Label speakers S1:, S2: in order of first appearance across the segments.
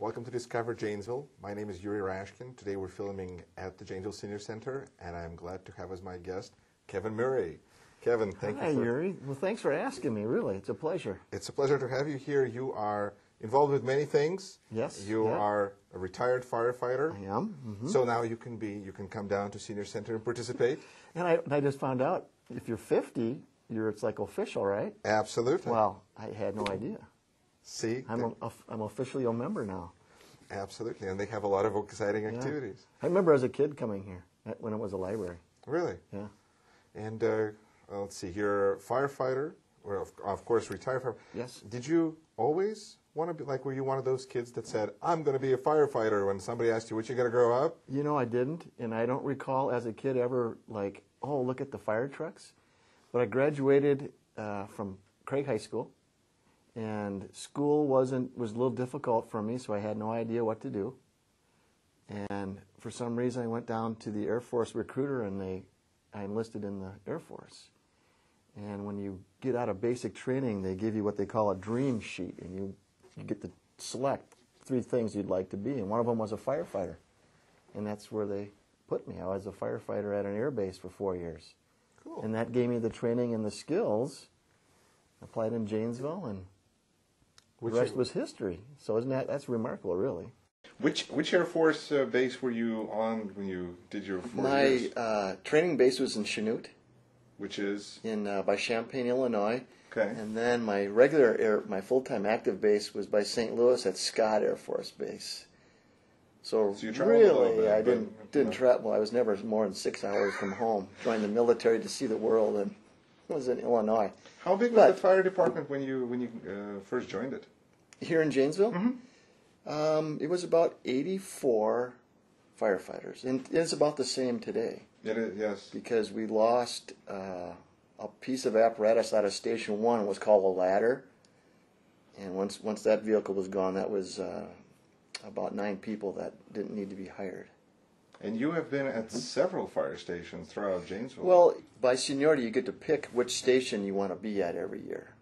S1: Welcome to Discover Janesville. My name is Yuri Rashkin. Today we're filming at the Janesville Senior Center, and I'm glad to have as my guest Kevin Murray. Kevin, thank you.
S2: Hi, Yuri. Well, thanks for asking me, really. It's a pleasure.
S1: It's a pleasure to have you here. You are involved with many things.
S2: Yes.
S1: You are a retired firefighter.
S2: I am. Mm-hmm.
S1: So now you can come down to Senior Center and participate.
S2: And I just found out, if you're 50, it's like official, right?
S1: Absolutely.
S2: Well, I had no idea.
S1: See?
S2: I'm officially a member now.
S1: Absolutely, and they have a lot of exciting activities.
S2: I remember as a kid coming here when it was a library.
S1: Really?
S2: Yeah.
S1: And let's see, you're a firefighter, or of course retired firefighter.
S2: Yes.
S1: Did you always want to be, were you one of those kids that said, I'm going to be a firefighter when somebody asked you, what you going to grow up?
S2: You know, I didn't, and I don't recall as a kid ever oh, look at the fire trucks. But I graduated from Craig High School, and school was a little difficult for me, so I had no idea what to do. And for some reason, I went down to the Air Force recruiter, and I enlisted in the Air Force. And when you get out of basic training, they give you what they call a dream sheet, and you get to select 3 things you'd like to be, and one of them was a firefighter. And that's where they put me. I was a firefighter at an air base for 4 years.
S1: Cool.
S2: And that gave me the training and the skills. Applied in Janesville, and the rest was history. So that's remarkable, really.
S1: Which Air Force base were you on when you did your 4 years?
S2: My training base was in Chanute.
S1: Which is?
S2: By Champaign, Illinois.
S1: Okay.
S2: And then my my full-time active base was by St. Louis at Scott Air Force Base. So
S1: you traveled a little
S2: really,
S1: bit,
S2: I didn't travel. I was never more than 6 hours from home. Joined the military to see the world, and it was in Illinois.
S1: How big was the fire department when you first joined it?
S2: Here in Janesville?
S1: Mm-hmm.
S2: It was about 84 firefighters, and it's about the same today.
S1: It is, yes.
S2: Because we lost a piece of apparatus out of Station 1. It was called a ladder, and once that vehicle was gone, that was about 9 people that didn't need to be hired.
S1: And you have been at several fire stations throughout Janesville.
S2: Well, by seniority, you get to pick which station you want to be at every year.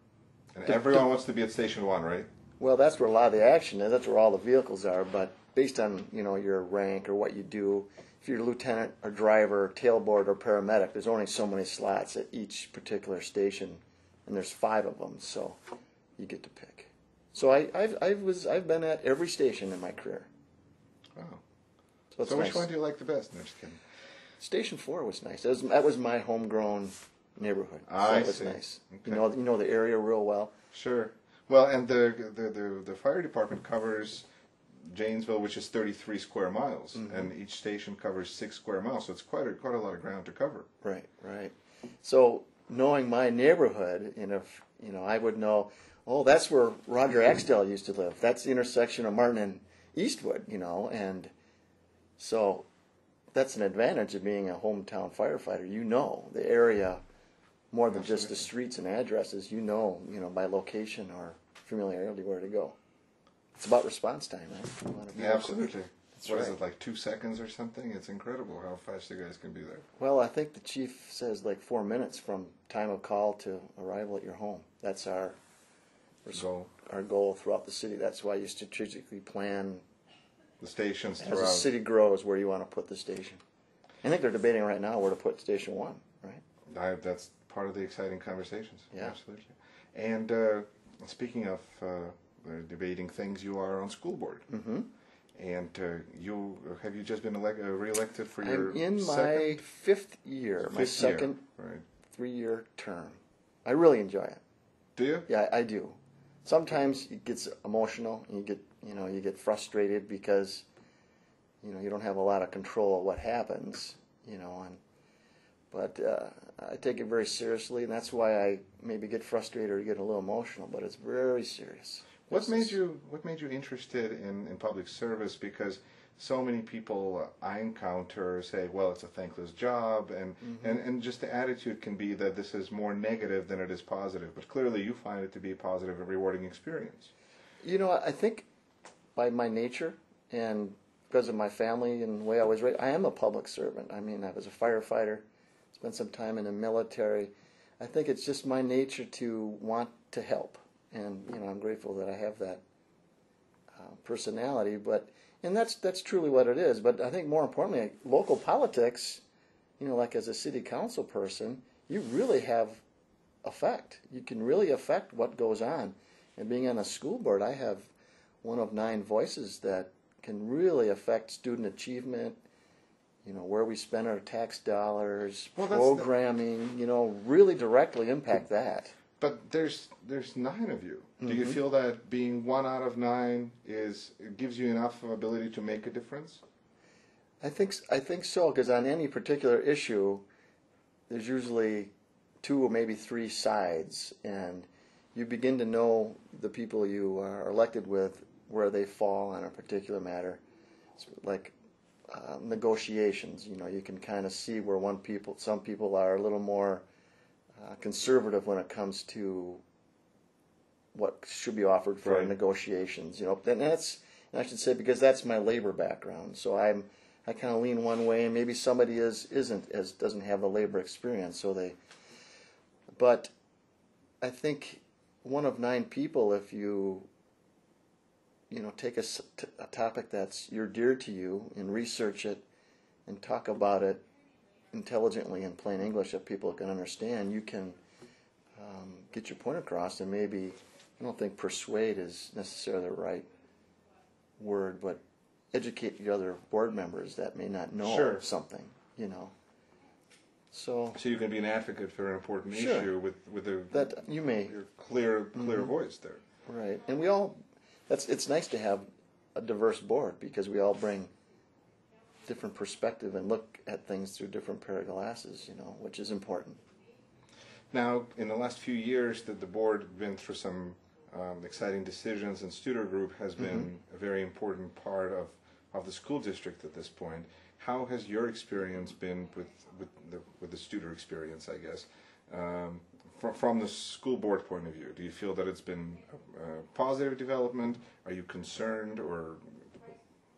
S1: And everyone wants to be at Station 1, right?
S2: Well, that's where a lot of the action is. That's where all the vehicles are. But based on your rank or what you do, if you're a lieutenant or driver, tailboard or paramedic, there's only so many slots at each particular station, and there's 5 of them, so you get to pick. So I've been at every station in my career.
S1: Wow.
S2: So
S1: which one do you like the best? No, just kidding.
S2: Station 4 was nice. That was my homegrown neighborhood. So that was nice.
S1: Okay.
S2: You know the area real well.
S1: Sure. Well, and the fire department covers Janesville, which is 33 square miles, and each station covers 6 square miles, so it's quite a lot of ground to cover.
S2: Right. So knowing my neighborhood, and if I would know, oh, that's where Roger Axtell used to live. That's the intersection of Martin and Eastwood, and so that's an advantage of being a hometown firefighter. You know the area more than just the streets and addresses. You know by location or familiarity where to go. It's about response time, right?
S1: Yeah, absolutely. What is
S2: right.
S1: it, like 2 seconds or something? It's incredible how fast you guys can be there.
S2: Well, I think the chief says 4 minutes from time of call to arrival at your home. That's our goal throughout the city. That's why you strategically plan
S1: the stations
S2: as
S1: throughout.
S2: the city grows where you want to put the station. I think they're debating right now where to put Station 1, right?
S1: That's part of the exciting conversations.
S2: Yeah.
S1: Absolutely. And speaking of debating things, you are on school board.
S2: Mm-hmm.
S1: And have you just been re-elected for your
S2: I'm in
S1: second?
S2: my 5th year, my second
S1: right.
S2: 3-year term. I really enjoy it.
S1: Do you?
S2: Yeah, I do. Sometimes it gets emotional, and you get frustrated because you don't have a lot of control of what happens, but I take it very seriously, and that's why I maybe get frustrated or get a little emotional, but it's very serious.
S1: What made you interested in public service? Because so many people I encounter say, well, it's a thankless job, and just the attitude can be that this is more negative than it is positive. But clearly you find it to be a positive and rewarding experience. I
S2: think by my nature and because of my family and the way I was raised, I am a public servant. I mean, I was a firefighter, spent some time in the military. I think it's just my nature to want to help. And, I'm grateful that I have that personality, and that's truly what it is. But I think more importantly, local politics, like as a city council person, you really have effect. You can really affect what goes on. And being on a school board, I have one of 9 voices that can really affect student achievement, where we spend our tax dollars, programming, really directly impact that.
S1: But there's 9 of you. Do you feel that being 1 out of 9 gives you enough ability to make a difference?
S2: I think so, because on any particular issue, there's usually 2 or maybe 3 sides, and you begin to know the people you are elected with, where they fall on a particular matter. It's like negotiations. You can kind of see where some people are a little more conservative when it comes to what should be offered for negotiations. And I should say, because that's my labor background, so I kind of lean one way, and maybe somebody doesn't have the labor experience, but I think 1 of 9 people, if you take a topic you're dear to you and research it and talk about it intelligently in plain English that people can understand, you can get your point across. And maybe, I don't think persuade is necessarily the right word, but educate the other board members that may not know something, So
S1: you can be an advocate for an important issue with your clear voice there.
S2: Right. And it's nice to have a diverse board, because we all bring different perspective and look at things through different pair of glasses, which is important.
S1: Now, in the last few years that the board been through some exciting decisions, and Studer Group has been a very important part of the school district at this point. How has your experience been with the Studer experience, I guess, from the school board point of view? Do you feel that it's been a positive development? Are you concerned, or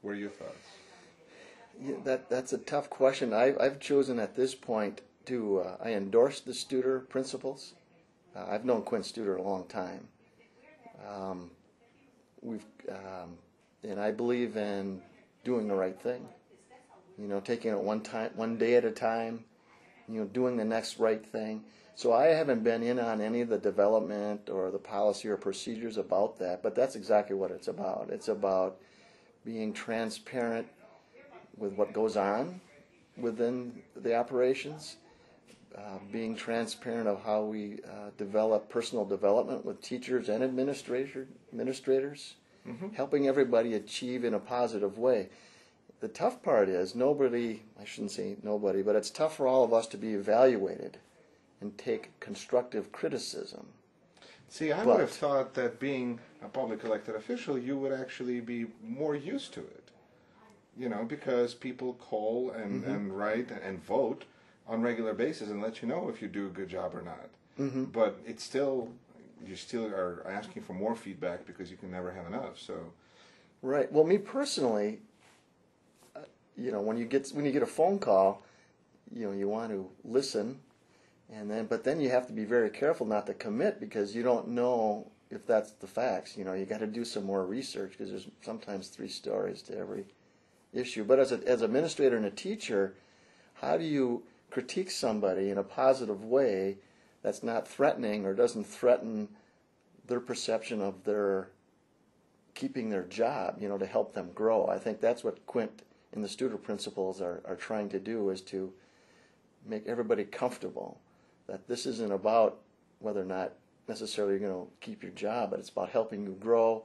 S1: what are your thoughts?
S2: Yeah, that's a tough question. I've chosen at this point I endorse the Studer principles. I've known Quinn Studer a long time. And I believe in doing the right thing. Taking it one day at a time. Doing the next right thing. So I haven't been in on any of the development or the policy or procedures about that, but that's exactly what it's about. It's about being transparent with what goes on within the operations, being transparent of how we develop personal development with teachers and administrators, helping everybody achieve in a positive way. The tough part is I shouldn't say nobody, but it's tough for all of us to be evaluated and take constructive criticism.
S1: See, I would have thought that being a public elected official, you would actually be more used to it. Because people call and write and vote on regular basis and let you know if you do a good job or not. But you still are asking for more feedback because you can never have enough. So,
S2: right. Well, me personally, when you get a phone call, you want to listen, but then you have to be very careful not to commit, because you don't know if that's the facts. You got to do some more research, because there's sometimes 3 stories to every issue. But as an administrator and a teacher, how do you critique somebody in a positive way that's not threatening or doesn't threaten their perception of their keeping their job, to help them grow? I think that's what Quint and the Studer principles are trying to do, is to make everybody comfortable that this isn't about whether or not necessarily you're going to keep your job, but it's about helping you grow,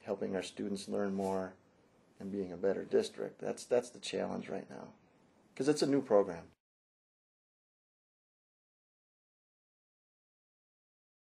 S2: helping our students learn more, and being a better district. That's the challenge right now, because it's a new program.